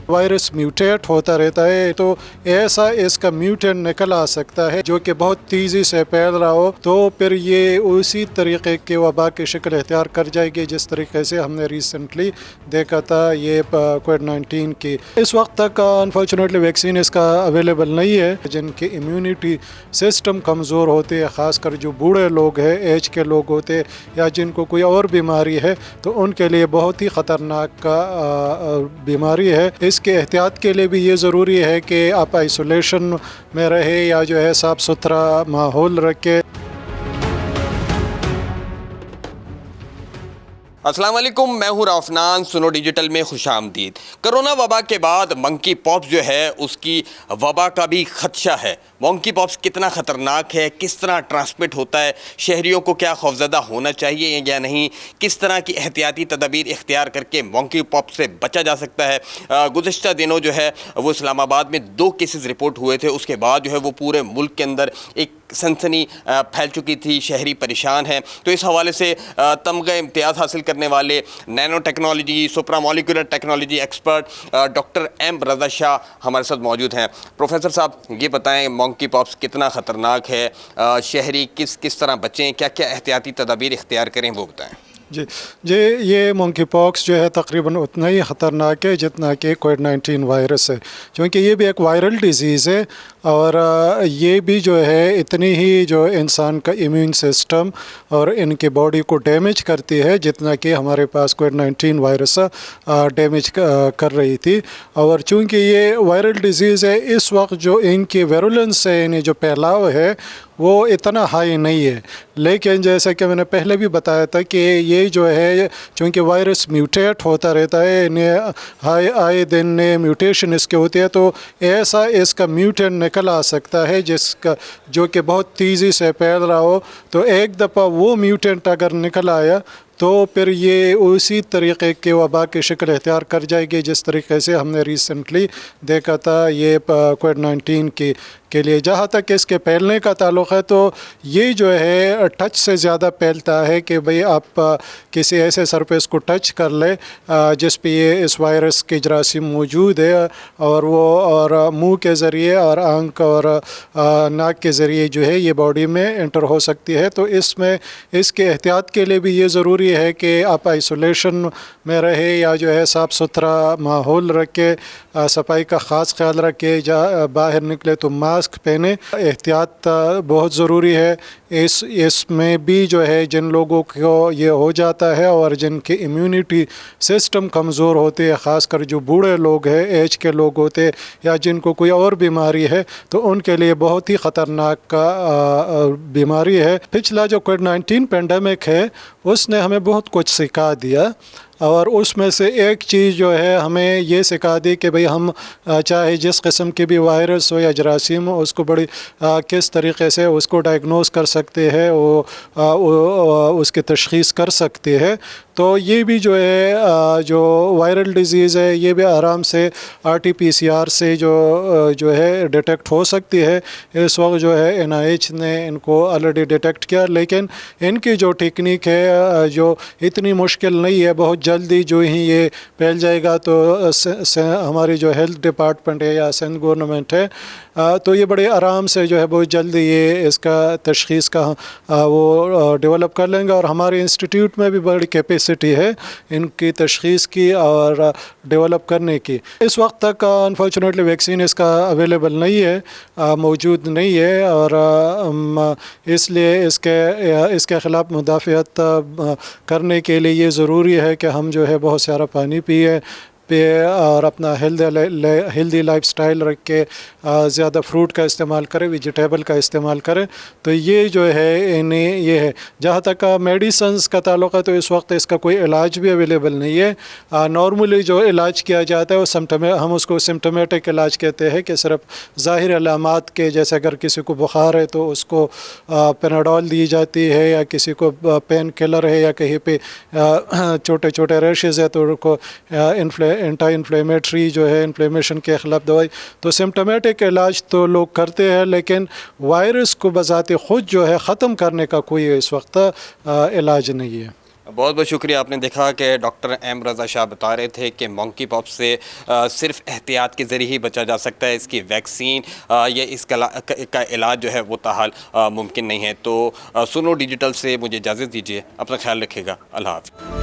Virus mutate होता रहता है, तो ऐसा इसका म्यूटेंट निकल आ सकता है जो कि बहुत तेज़ी से फैल रहा हो, तो फिर ये उसी तरीके के वबा की शक्ल इख्तियार कर जाएगी जिस तरीके से हमने रिसेंटली देखा था ये कोविड-19 की। इस वक्त तक अनफॉर्चुनेटली वैक्सीन इसका अवेलेबल नहीं है। जिनकी इम्यूनिटी सिस्टम कमज़ोर होते हैं, ख़ासकर जो बूढ़े लोग हैं, एज के लोग होते हैं, या जिनको कोई और बीमारी है, तो उनके लिए बहुत ही ख़तरनाक बीमारी है। इसके एहतियात के लिए भी ये ज़रूरी है कि आप आइसोलेशन में रहे या जो है साफ़ सुथरा माहौल रखें। अस्सलाम वालेकुम, मैं हूँ राफनान। सुनो डिजिटल में खुश आमदीद। कोरोना वबा के बाद मंकी पॉक्स जो है उसकी वबा का भी खदशा है। मंकी पॉक्स कितना ख़तरनाक है, किस तरह ट्रांसमिट होता है, शहरियों को क्या खौफजदा होना चाहिए या नहीं, किस तरह की एहतियाती तदबीर इख्तियार करके मंकी पॉक्स से बचा जा सकता है। गुज़िश्ता दिनों जो है वो इस्लामाबाद में 2 केसेस रिपोर्ट हुए थे, उसके बाद जो है वो पूरे मुल्क के अंदर एक सनसनी फैल चुकी थी, शहरी परेशान हैं। तो इस हवाले से तमगा इम्तियाज़ हासिल करने वाले nanotechnology, supramolecular technology expert doctor M Raza Shah हमारे साथ मौजूद हैं। प्रोफेसर साहब, ये बताएं मंकी पॉक्स कितना ख़तरनाक है, शहरी किस तरह बचें, क्या क्या एहतियाती तदाबीर इख्तियार करें, वो बताएं। जी, ये मंकी पॉक्स जो है तकरीबन उतना ही ख़तरनाक है जितना कि कोविड-19 वायरस है, क्योंकि ये भी एक वायरल डिज़ीज़ है और ये भी जो है इतनी ही जो इंसान का इम्यून सिस्टम और इनकी बॉडी को डैमेज करती है जितना कि हमारे पास कोविड-19 वायरस डैमेज कर रही थी। और चूँकि ये वायरल डिज़ीज़ है, इस वक्त जो इनकी वेरुलेंस है, यानी जो फैलाव है, वो इतना हाई नहीं है। लेकिन जैसा कि मैंने पहले भी बताया था कि ये जो है चूँकि वायरस म्यूटेट होता रहता है, आए दिन नए म्यूटेशन इसके होते हैं, तो ऐसा इसका म्यूटेंट निकल आ सकता है जिसका जो कि बहुत तेज़ी से फैल रहा हो। तो एक दफ़ा वो म्यूटेंट अगर निकल आया तो फिर ये उसी तरीके के वबा की शक्ल इख्तियार कर जाएगी जिस तरीके से हमने रिसेंटली देखा था ये कोविड-19 के लिए। जहाँ तक इसके फैलने का ताल्लुक़ है, तो ये जो है टच से ज़्यादा फैलता है कि भाई आप किसी ऐसे सरफेस को टच कर ले जिस पे ये इस वायरस के जरासीम मौजूद है, और वो और मुंह के ज़रिए और आँख और नाक के ज़रिए जो है ये बॉडी में एंटर हो सकती है। तो इसमें इसके एहतियात के लिए भी ये ज़रूरी है कि आप आइसोलेशन में रहे या जो है साफ़ सुथरा माहौल रखे, सफाई का ख़ास ख्याल रखे, बाहर निकले तो मास्क पहने। एहतियात बहुत ज़रूरी है। इसमें भी जो है जिन लोगों को ये हो जाता है और जिनकी इम्यूनिटी सिस्टम कमज़ोर होते हैं, ख़ासकर जो बूढ़े लोग हैं, एज के लोग होते हैं, या जिनको कोई और बीमारी है, तो उनके लिए बहुत ही ख़तरनाक बीमारी है। पिछला जो कोविड-19 पेंडेमिक है उसने हमें बहुत कुछ सिखा दिया, और उसमें से एक चीज़ जो है हमें ये सिखा दी कि भाई हम चाहे जिस किस्म की भी वायरस हो या जरासीम हो, उसको बड़ी किस तरीके से उसको डायग्नोस कर सकते हैं, वो उसकी तशख़ीस कर सकते हैं। तो ये भी जो है जो वायरल डिज़ीज़ है, ये भी आराम से RT-PCR से जो है डिटेक्ट हो सकती है। इस वक्त जो है NIH ने इनको ऑलरेडी डिटेक्ट किया, लेकिन इनकी जो टेक्निक है जो इतनी मुश्किल नहीं है। बहुत जल्दी जो ही ये फैल जाएगा तो हमारी जो हेल्थ डिपार्टमेंट है या सिंध गवर्नमेंट है, तो ये बड़े आराम से जो है बहुत जल्दी ये इसका तशख़ीस का वो डेवलप कर लेंगे। और हमारे इंस्टीट्यूट में भी बड़ी कैपेसिटी है इनकी तशख़ीस की और डेवलप करने की। इस वक्त तक अनफॉर्चुनेटली वैक्सीन इसका अवेलेबल नहीं है, मौजूद नहीं है, और इसलिए इसके ख़िलाफ़ मुदाफ़ियत करने के लिए ये ज़रूरी है कि हम जो है बहुत सारा पानी पिए और अपना हेल्दी लाइफस्टाइल रख के ज़्यादा फ्रूट का इस्तेमाल करें, वेजिटेबल का इस्तेमाल करें। तो ये जो है इन्हें ये है। जहाँ तक मेडिसन्स का ताल्लुक़ है, तो इस वक्त इसका कोई इलाज भी अवेलेबल नहीं है। नॉर्मली जो इलाज किया जाता है वो हम उसको सिम्टोमेटिक इलाज कहते हैं कि सिर्फ ज़ाहिर अलामात के, जैसे अगर किसी को बुखार है तो उसको पेनाडोल दी जाती है, या किसी को पेन किलर है, या कहीं पे छोटे छोटे रैशेज़ है तो उनको एंटी इन्फ्लेमेटरी जो है इन्फ्लेमेशन के ख़िलाफ़ दवाई। तो सिम्टोमेटिक इलाज तो लोग करते हैं, लेकिन वायरस को बज़ाते ख़ुद जो है ख़त्म करने का कोई इस वक्त इलाज नहीं है। بہت بہت شکریہ. آپ نے دیکھا کہ ڈاکٹر ایم رضا شاہ بتا رہے تھے کہ مونکی پاپس سے صرف احتیاط کے ذریعے ہی بچا جا سکتا ہے. اس کی ویکسین یا اس کا علاج جو ہے وہ تاحال ممکن نہیں ہے. تو سنو ڈیجیٹل سے مجھے اجازت دیجیے. اپنا خیال رکھیے گا. اللہ حافظ.